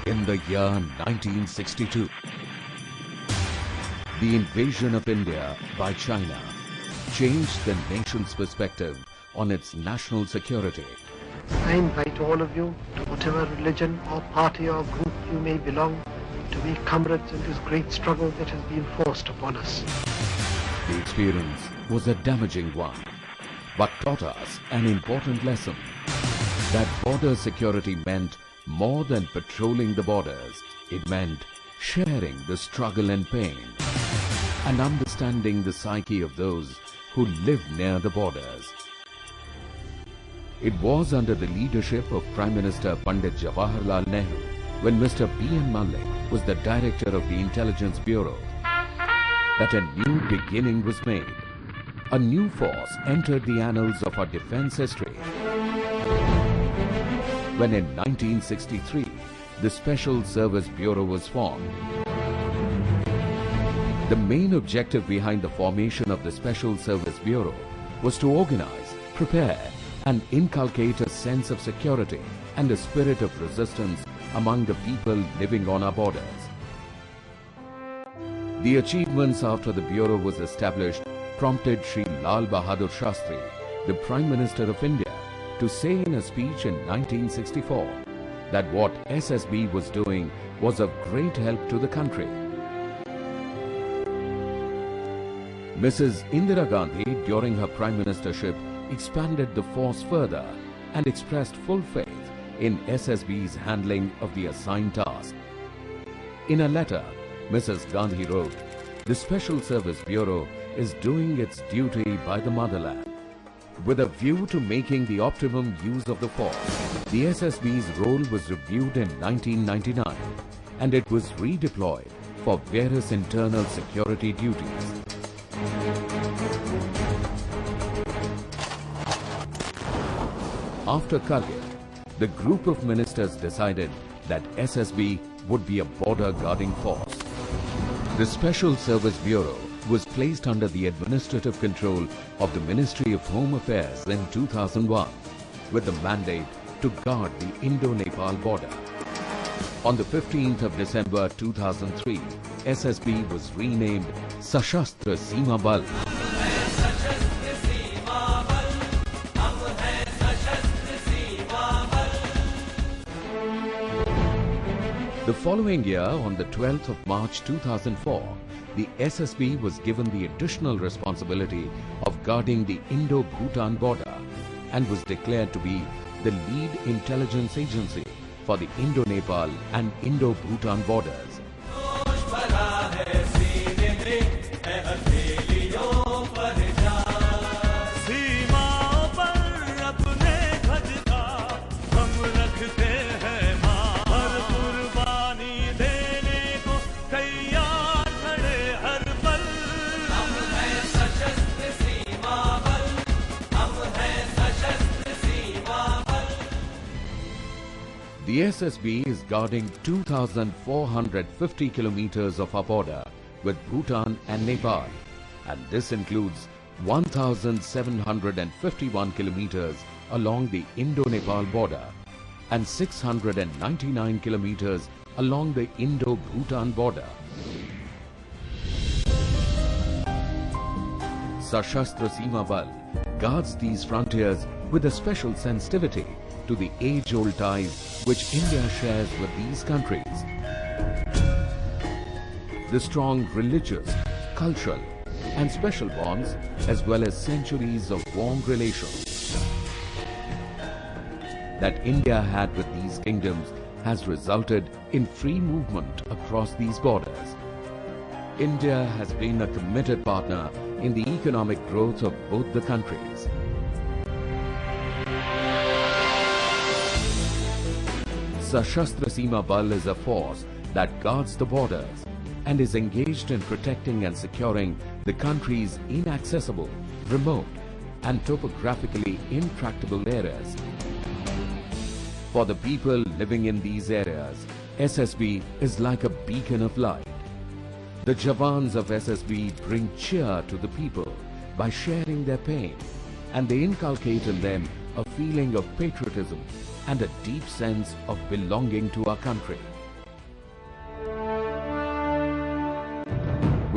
In the year 1962, the invasion of India by China changed the nation's perspective on its national security. I invite all of you, to whatever religion or party or group you may belong, to be comrades in this great struggle that has been forced upon us. The experience was a damaging one, but taught us an important lesson that border security meant more than patrolling the borders. It meant sharing the struggle and pain and understanding the psyche of those who live near the borders. It was under the leadership of Prime Minister Pandit Jawaharlal Nehru, when Mr. B.N. Malik was the director of the Intelligence Bureau, that a new beginning was made. A new force entered the annals of our defense history, when in 1963, the Special Service Bureau was formed. The main objective behind the formation of the Special Service Bureau was to organize, prepare, and inculcate a sense of security and a spirit of resistance among the people living on our borders. The achievements after the Bureau was established prompted Sri Lal Bahadur Shastri, the Prime Minister of India, to say in a speech in 1964 that what SSB was doing was of great help to the country. Mrs. Indira Gandhi, during her Prime Ministership, expanded the force further and expressed full faith in SSB's handling of the assigned task. In a letter, Mrs. Gandhi wrote, "The Special Service Bureau is doing its duty by the motherland. With a view to making the optimum use of the force, the SSB's role was reviewed in 1999 and it was redeployed for various internal security duties." After Kargil, the group of ministers decided that SSB would be a border guarding force. The Special Service Bureau was placed under the administrative control of the Ministry of Home Affairs in 2001 with the mandate to guard the Indo-Nepal border. On the 15th of December 2003, SSB was renamed Sashastra Seema Bal. The following year, on the 12th of March 2004, the SSB was given the additional responsibility of guarding the Indo-Bhutan border and was declared to be the lead intelligence agency for the Indo-Nepal and Indo-Bhutan borders. The SSB is guarding 2,450 kilometers of our border with Bhutan and Nepal, and this includes 1,751 kilometers along the Indo-Nepal border and 699 kilometers along the Indo-Bhutan border. Sashastra Seema Bal guards these frontiers with a special sensitivity to the age-old ties which India shares with these countries. The strong religious, cultural and special bonds, as well as centuries of warm relations that India had with these kingdoms, has resulted in free movement across these borders. India has been a committed partner in the economic growth of both the countries. Sashastra Seema Bal is a force that guards the borders and is engaged in protecting and securing the country's inaccessible, remote and topographically intractable areas. For the people living in these areas, SSB is like a beacon of light. The Jawans of SSB bring cheer to the people by sharing their pain, and they inculcate in them a feeling of patriotism and a deep sense of belonging to our country.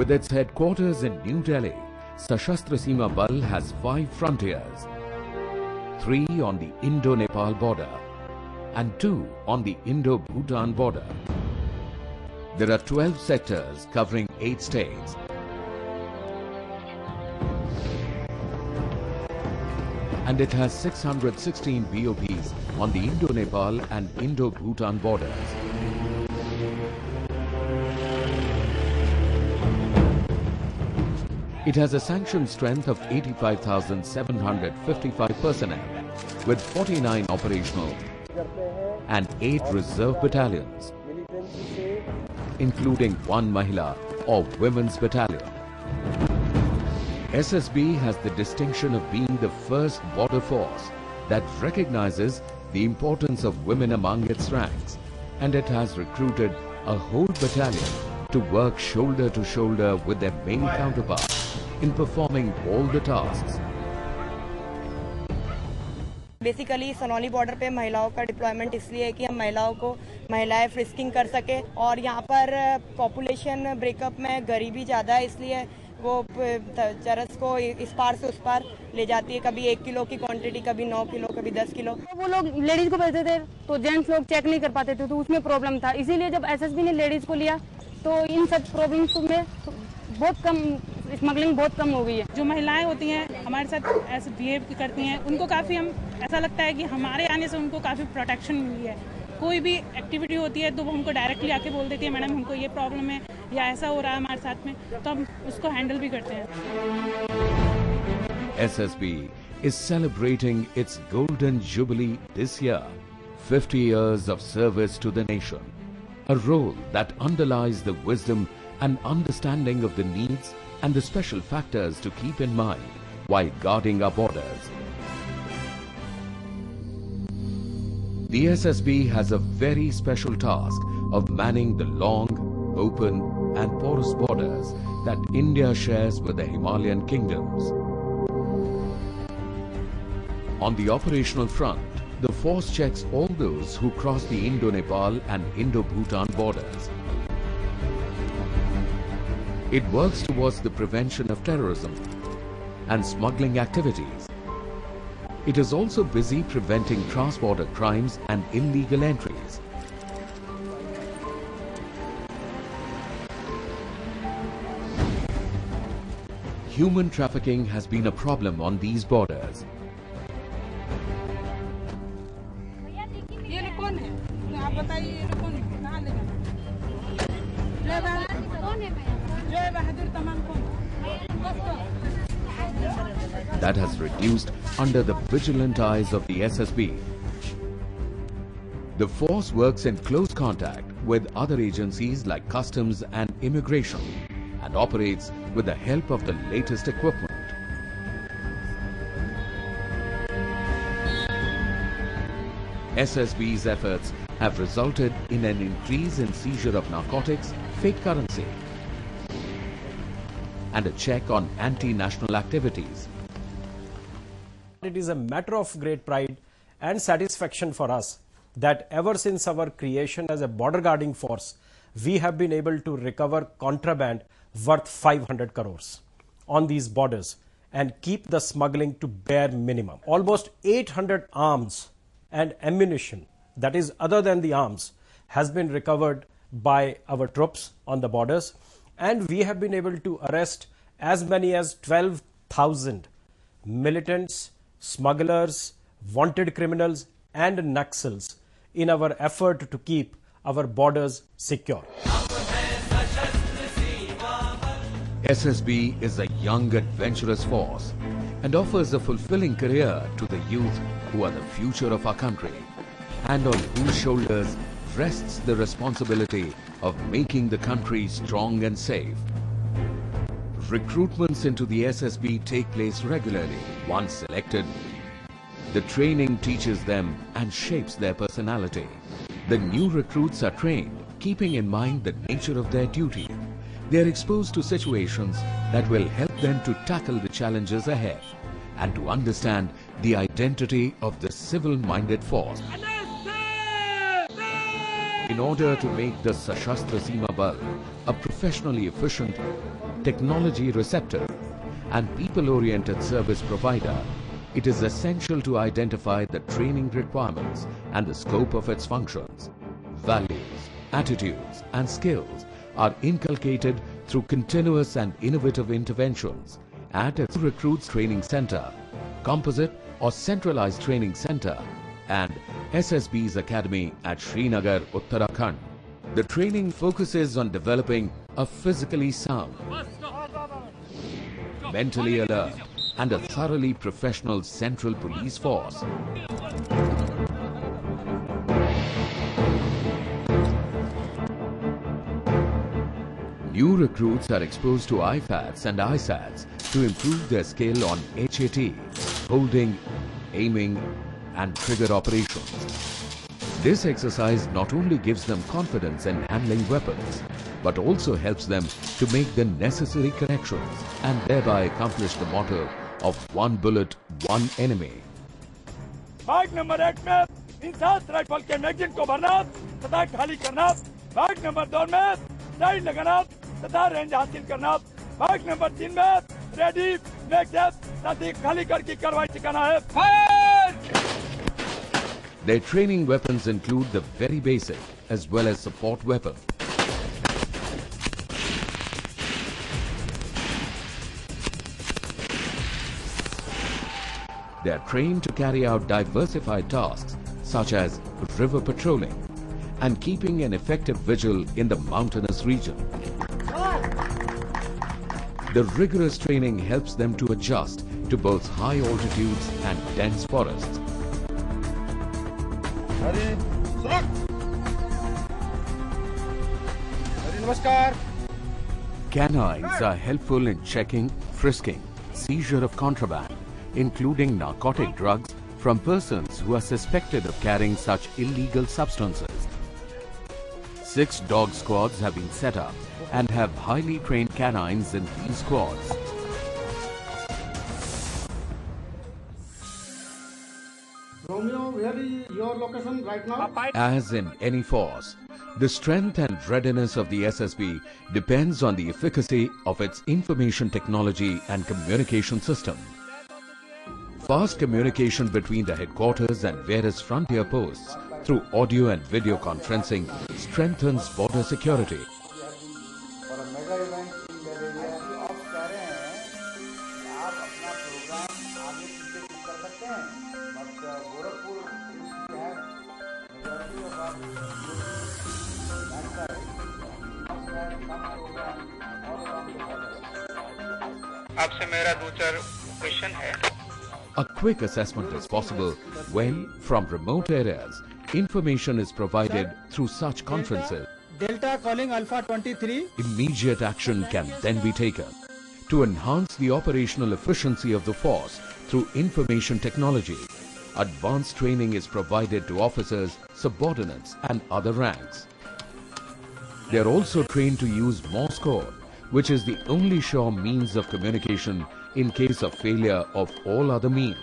With its headquarters in New Delhi, Sashastra Seema Bal has 5 frontiers, 3 on the Indo-Nepal border and 2 on the Indo-Bhutan border. There are 12 sectors covering 8 states. And it has 616 BOPs on the Indo-Nepal and Indo-Bhutan borders. It has a sanctioned strength of 85,755 personnel with 49 operational and 8 reserve battalions, including 1 Mahila or Women's Battalion. SSB has the distinction of being the first border force that recognizes the importance of women among its ranks, and it has recruited a whole battalion to work shoulder to shoulder with their male counterparts in performing all the tasks. Basically Sonauli border पे महिलाओं का deployment इसलिए है कि हम महिलाएं frisking कर सके, और यहाँ पर पॉपुलेशन ब्रेकअप में गरीबी ज़्यादा है, इसलिए वो चरस को इस पार से उस पार ले जाती है। कभी 1 किलो की क्वांटिटी, कभी 9 किलो, कभी 10 किलो। वो लोग लेडीज को भेजते थे तो जेंट्स लोग चेक नहीं कर पाते थे, तो उसमें प्रॉब्लम था। इसीलिए जब एसएसबी ने लेडीज को लिया तो इन सब प्रॉब्लम्स में बहुत कम, स्मगलिंग बहुत कम हो गई है। जो महिलाएं होती हैं हमारे साथ ऐसे बिहेव करती हैं, उनको काफ़ी ऐसा लगता है कि हमारे आने से उनको काफ़ी प्रोटेक्शन मिली है। कोई भी एक्टिविटी होती है तो वो हमको डायरेक्टली आके बोल देती है, मैडम हमको ये प्रॉब्लम है या ऐसा हो रहा है हमारे साथ में, तो हम उसको हैंडल भी करते हैं। SSB is celebrating its golden jubilee this year, 50 years of service to the nation, a role that underlies the wisdom and understanding of the needs and the special factors to keep in mind while guarding our borders. The SSB has a very special task of manning the long, open and porous borders that India shares with the Himalayan kingdoms. On the operational front, the force checks all those who cross the Indo-Nepal and Indo-Bhutan borders. It works towards the prevention of terrorism and smuggling activities. It is also busy preventing cross-border crimes and illegal entries. Human trafficking has been a problem on these borders. That has reduced under the vigilant eyes of the SSB. The force works in close contact with other agencies like Customs and Immigration and operates with the help of the latest equipment. SSB's efforts have resulted in an increase in seizure of narcotics, fake currency, and a check on anti-national activities. It is a matter of great pride and satisfaction for us that ever since our creation as a border guarding force, we have been able to recover contraband worth 500 crores on these borders and keep the smuggling to bare minimum. Almost 800 arms and ammunition, that is other than the arms, has been recovered by our troops on the borders, and we have been able to arrest as many as 12,000 militants, smugglers, wanted criminals and Naxals in our effort to keep our borders secure. SSB is a young adventurous force and offers a fulfilling career to the youth who are the future of our country and on whose shoulders rests the responsibility of making the country strong and safe. Recruitments into the SSB take place regularly. Once selected, the training teaches them and shapes their personality. The new recruits are trained, keeping in mind the nature of their duty. They are exposed to situations that will help them to tackle the challenges ahead and to understand the identity of the civil-minded force. In order to make the Sashastra Seema Bal a professionally efficient technology receptive, and people-oriented service provider, it is essential to identify the training requirements and the scope of its functions. Values, attitudes, and skills are inculcated through continuous and innovative interventions at its Recruits Training Center, Composite or Centralized Training Center, and SSB's Academy at Srinagar, Uttarakhand. The training focuses on developing a physically sound, mentally alert, and a thoroughly professional central police force. New recruits are exposed to IFATs and ISATs to improve their skill on HAT, holding, aiming, and trigger operations. This exercise not only gives them confidence in handling weapons, but also helps them to make the necessary corrections and thereby accomplish the motto of one bullet, one enemy. भाग number 1 में INSAS rifle के magazine को भरना तथा खाली करना, भाग number 2 में साइड लगाना तथा रेंज हासिल करना, भाग नंबर 3 में रेडी मैगजीन साथी खाली करके कार्रवाई सिखाना है। Fire! Their training weapons include the very basic as well as support weapon. They are trained to carry out diversified tasks such as river patrolling and keeping an effective vigil in the mountainous region. The rigorous training helps them to adjust to both high altitudes and dense forests. Canines are helpful in checking, frisking, seizure of contraband, including narcotic drugs from persons who are suspected of carrying such illegal substances. 6 dog squads have been set up and have highly trained canines in these squads. Romeo, where is your location right now? As in any force, the strength and readiness of the SSB depends on the efficacy of its information technology and communication system. Fast communication between the headquarters and various frontier posts through audio and video conferencing strengthens border security. आपसे मेरा 2-4 question है। A quick assessment is possible when, from remote areas, information is provided through such conferences. Delta calling Alpha 23. Immediate action can then be taken. To enhance the operational efficiency of the force through information technology, advanced training is provided to officers, subordinates, and other ranks. They are also trained to use Morse code, which is the only sure means of communication in case of failure of all other means.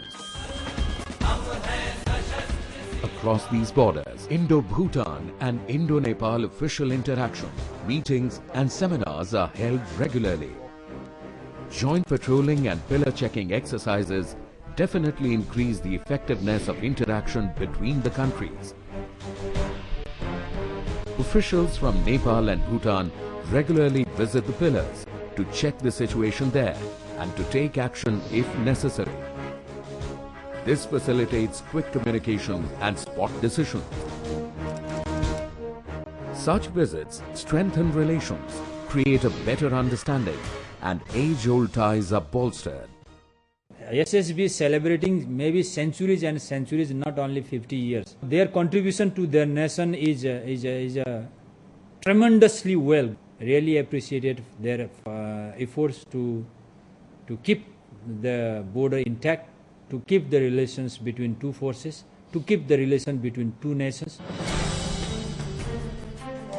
Across these borders, Indo-Bhutan and Indo-Nepal official interaction, meetings and seminars are held regularly. Joint patrolling and pillar checking exercises definitely increase the effectiveness of interaction between the countries. Officials from Nepal and Bhutan regularly visit the pillars to check the situation there and to take action if necessary. This facilitates quick communication and spot decisions. Such visits strengthen relations, create a better understanding, and age-old ties are bolstered. SSB is celebrating maybe centuries and centuries, not only 50 years. Their contribution to their nation is tremendously well. Really appreciated their efforts to keep the border intact, to keep the relations between two forces, to keep the relation between two nations.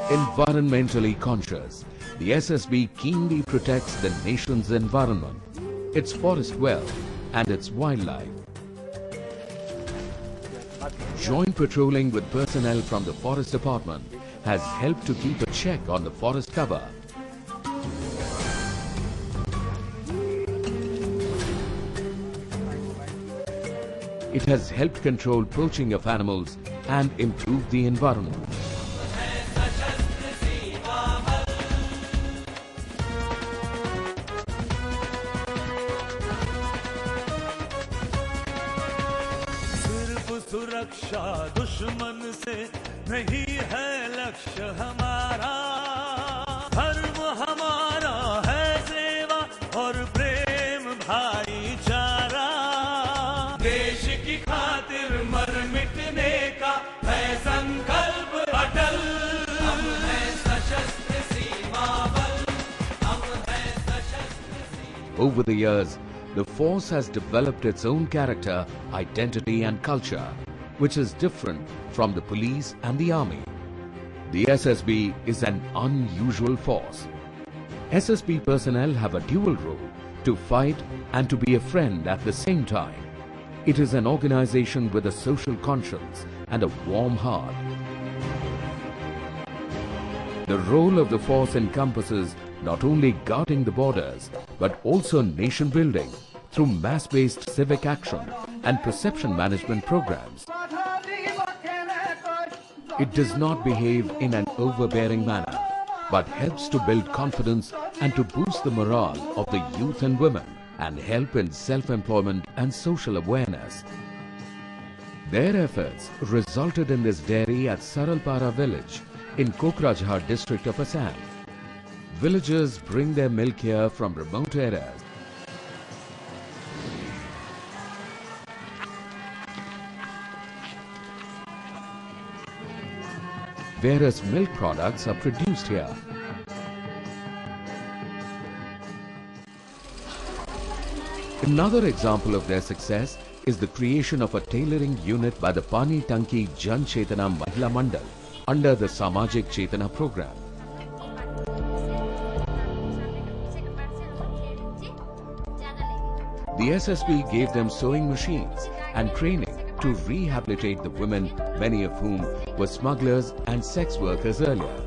Environmentally conscious, the SSB keenly protects the nation's environment, its forest wealth, and its wildlife. Joint patrolling with personnel from the Forest Department has helped to keep a check on the forest cover. it has helped control poaching of animals and improve the environment. सुरक्षा दुश्मन से नहीं है लक्ष्य हमारा, धर्म हमारा है सेवा और प्रेम भाईचारा, देश की खातिर मर मिटने का है संकल्प अटल, हम हैं सशस्त्र सीमा बल, हम हैं सशस्त्र सीमा। Over the years, the force has developed its own character, identity and culture, which is different from the police and the army. The SSB is an unusual force. SSB personnel have a dual role, to fight and to be a friend at the same time. It is an organization with a social conscience and a warm heart. The role of the force encompasses not only guarding the borders, but also nation building through mass-based civic action and perception management programs. It does not behave in an overbearing manner, but helps to build confidence and to boost the morale of the youth and women and help in self-employment and social awareness. Their efforts resulted in this dairy at Saralpara village in Kokrajhar district of Assam. Villagers bring their milk here from remote areas. Whereas milk products are produced here. Another example of their success is the creation of a tailoring unit by the Pani Tanki Jan Chetana Mahila Mandal under the Samajik Chetana program. The SSB gave them sewing machines and training to rehabilitate the women, many of whom were smugglers and sex workers earlier.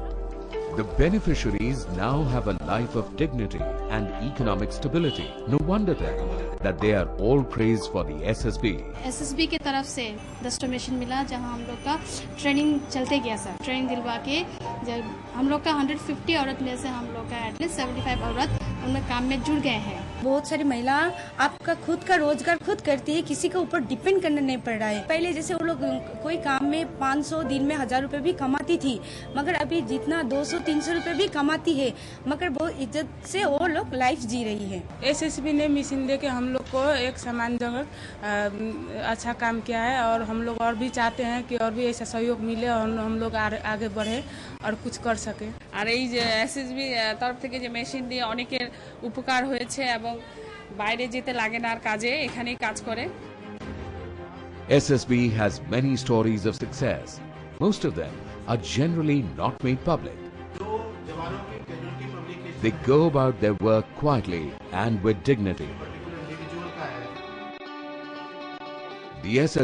The beneficiaries now have a life of dignity and economic stability. No wonder then that they are all praised for the SSB. SSB के तरफ से 10 donation मिला, जहां हम लोग का training चलते गया सर। ट्रेनिंग दिलवा के जब हम लोग का 150 औरत में से हम लोग का एटलीस्ट 75 औरत उनमें काम में जुड़ गए हैं। बहुत सारी महिला आपका खुद का रोजगार खुद करती है, किसी के ऊपर डिपेंड करना नहीं पड़ रहा है। पहले जैसे वो लोग कोई काम में 500 दिन में 1000 रुपए भी कमाती थी, मगर अभी जितना 200-300 रुपए भी कमाती है, मगर बहुत इज्जत से वो लोग लाइफ जी रही है। SSB ने मिशन दे के हम लोग को एक समान जगह अच्छा काम किया है और हम लोग और भी चाहते हैं कि और भी ऐसा सहयोग मिले और हम लोग आगे बढ़े और कुछ कर सके। আর এই যে SSB তরফ থেকে যে মেশিন দিয়ে অনেকের উপকার হয়েছে এবং বাইরে যেতে লাগে না আর কাজে এখানেই কাজ করে। SSB has many stories of success. Most of them are generally not made public. They go about their work quietly and with dignity. The SSB